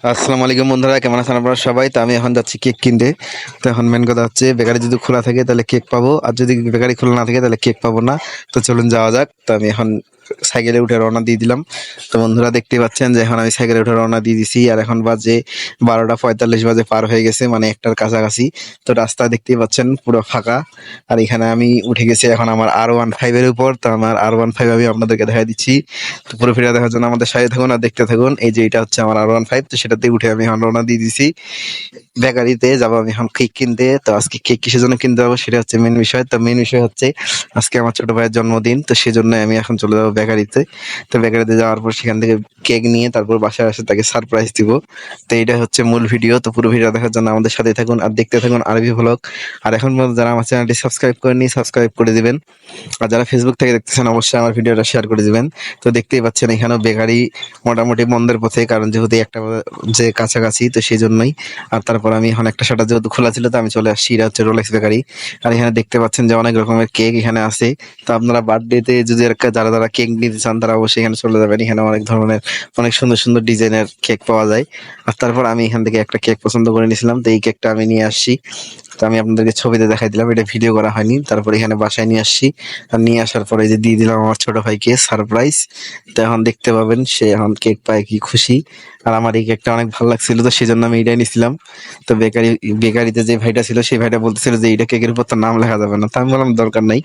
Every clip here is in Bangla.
আসসালামু আলাইকুম বন্ধুরা, কেমন আছেন আপনারা সবাই? তো আমি এখন যাচ্ছি কেক কিনতে। তো এখন মেন কথা হচ্ছে, বেকারি যদি খোলা থাকে তাহলে কেক পাবো, আর যদি বেকারি খোলা না থাকে তাহলে কেক পাবো না। তো চলুন যাওয়া যাক। তো আমি এখন সাইকেলে উঠে রওনা দিয়ে দিলাম। তো বন্ধুরা দেখতেই পাচ্ছেন যে এখন আমি সাইকেলে উঠে রওনা দিয়ে দিছি, আর এখন বাজে 12:45 বাজে, পার হয়ে গেছে, মানে একটার কাছাকাছি। তো রাস্তা দেখতেই পাচ্ছেন পুরো ফাঁকা। আর এখানে আমি উঠে গেছি এখন আমার R15 এর উপর। তো আমার R15 আমি আপনাদেরকে দেখা দিচ্ছি। তো পুরো ভিডিও দেখার জন্য আমাদের সাথে থাকুন আর দেখতে থাকুন। এই যে এটা হচ্ছে আমার R15। তো সেটাতে উঠে আমি এখন রওনা দিয়ে দিছি বেকারিতে যাবো আমি এখন কেক কিনতে। তো আজকে কেক কিসের জন্য কিনতে যাবো সেটা হচ্ছে মেন বিষয়। তো মেন বিষয় হচ্ছে আজকে আমার ছোট ভাইয়ের জন্মদিন, তো সেজন্য আমি এখন চলে যাবো বেকারিতে। তো বেকারিতে যাওয়ার পর সেখান থেকে কেক নিয়ে তারপর বাসায় এসে তাকে সারপ্রাইজ দিব। তো এইটা হচ্ছে মূল ভিডিও। তো পুরো ভিডিও দেখার জন্য আমাদের সাথে থাকুন আর দেখতে থাকুন আরবি ভ্লগ। আর এখন পর্যন্ত যারা আমার চ্যানেলটি সাবস্ক্রাইব করেনি, সাবস্ক্রাইব করে দিবেন। আর যারা ফেসবুক থেকে দেখতেছেন অবশ্যই আমার ভিডিওটা শেয়ার করে দিবেন। তো দেখতেই পাচ্ছেন এখানেও বেকারি মোটামুটি বন্ধের পথে, কারণ যেহেতু একটা যে কাছাকাছি, তো সেই জন্যই। আর তারপর আমি এখন একটা শাটার যেহেতু খোলা ছিল, তো আমি চলে আসছি। এটা হচ্ছে রোলেক্স বেকারি। আর এখানে দেখতে পাচ্ছেন যে অনেক রকমের কেক এখানে আছে। তো আপনারা বার্থডেতে যদি যারা যারা কেক নিতে চান তারা অবশ্যই এখানে চলে যাবেন। এখানে অনেক ধরনের অনেক সুন্দর সুন্দর ডিজাইনের কেক পাওয়া যায়। আর তারপর আমি এখান থেকে একটা কেক পছন্দ করে নিয়েছিলাম, তো এই কেকটা আমি নিয়ে আসছি। তো আমি আপনাদেরকে ছবিতে দেখাই দিলাম, এটা ভিডিও করা হয়নি। তারপর এখানে বাসায় নিয়ে আসছি। আর নিয়ে আসার পরে যে দিয়ে দিলাম আমার ছোট ভাইকে সারপ্রাইজ। তো এখন দেখতে পাবেন সে এখন কেক পায় কি খুশি। আর আমার এই কেকটা অনেক ভালো লাগছিল, তো সেই জন্য আমি এটাই নিছিলাম। তো বেকারিতে যে ভাইটা ছিল সেই ভাইটা বলতেছিল যে এইটা কেকের উপর তো নাম লেখা যাবে না। তো আমি বললাম দরকার নাই,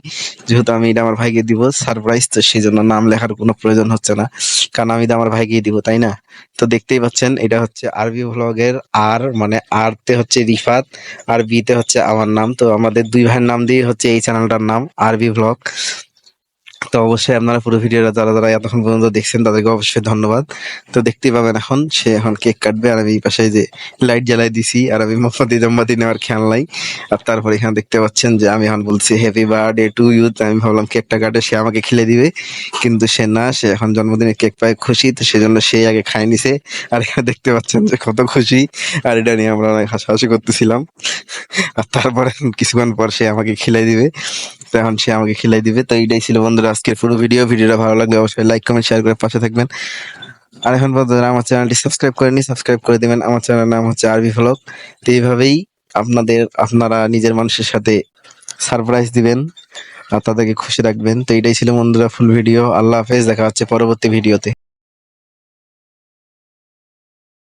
যেহেতু আমি এটা আমার ভাইকে দিব সারপ্রাইজ, তো সেই জন্য নাম লেখার কোনো প্রয়োজন হচ্ছে না, কারণ আমি তো আমার ভাইকেই দিব, তাই না? তো দেখতেই পাচ্ছেন এটা হচ্ছে আরবি ভ্লগের আর, মানে আর তে হচ্ছে রিফাত, আর বি তে হচ্ছে আমার নাম। তো আমাদের দুই ভাইয়ের নাম দিয়ে হচ্ছে এই চ্যানেলটার নাম আরবি ভ্লগ। তো অবশ্যই আপনারা পুরো ভিডিওটা যারা যারা এতক্ষণ পর্যন্ত দেখছেন তাদেরকে অবশ্যই ধন্যবাদ। তো দেখতেই পাবেন এখন সে এখন কেক কাটবে, আর আমি এই পাশে যে লাইট জ্বালাই দিছি, আর আমি মোমবাতি জম্বাতি নেওয়ার খেয়াল নাই। আর তারপর এখানে দেখতে পাচ্ছেন যে আমি এখন বলছি হ্যাপি বার্থডে টু ইউ। আমি ভাবলাম কেকটা কাটে সে আমাকে খেলে দিবে, কিন্তু সে না, সে এখন জন্মদিনে কেক পায় খুশি, তো সেজন্য সেই আগে খাই নিছে। আর এখানে দেখতে পাচ্ছেন যে কত খুশি। আর এটা নিয়ে আমরা অনেক হাসাহাসি করতেছিলাম। আর তারপরে কিছুক্ষণ পর সে আমাকে খিলাই দিবে। তো এখন সে আমাকে খিলাই দিবে। তো এইটাই ছিল বন্ধুরা আজকের পুরো ভিডিওটা ভালো লাগলে অবশ্যই লাইক কমেন্ট শেয়ার করে পাশে থাকবেন। আর এখন পর্যন্ত যারা আমার চ্যানেলটি সাবস্ক্রাইব করেনি সাবস্ক্রাইব করে দিবেন। আমার চ্যানেলের নাম হচ্ছে আরবি ভ্লগ। তো এইভাবেই আপনারা নিজের মানুষের সাথে সারপ্রাইজ দিবেন আর তাদেরকে খুশি রাখবেন। তো এটাই ছিল বন্ধুরা ফুল ভিডিও। আল্লাহ হাফেজ, দেখা হচ্ছে পরবর্তী ভিডিওতে।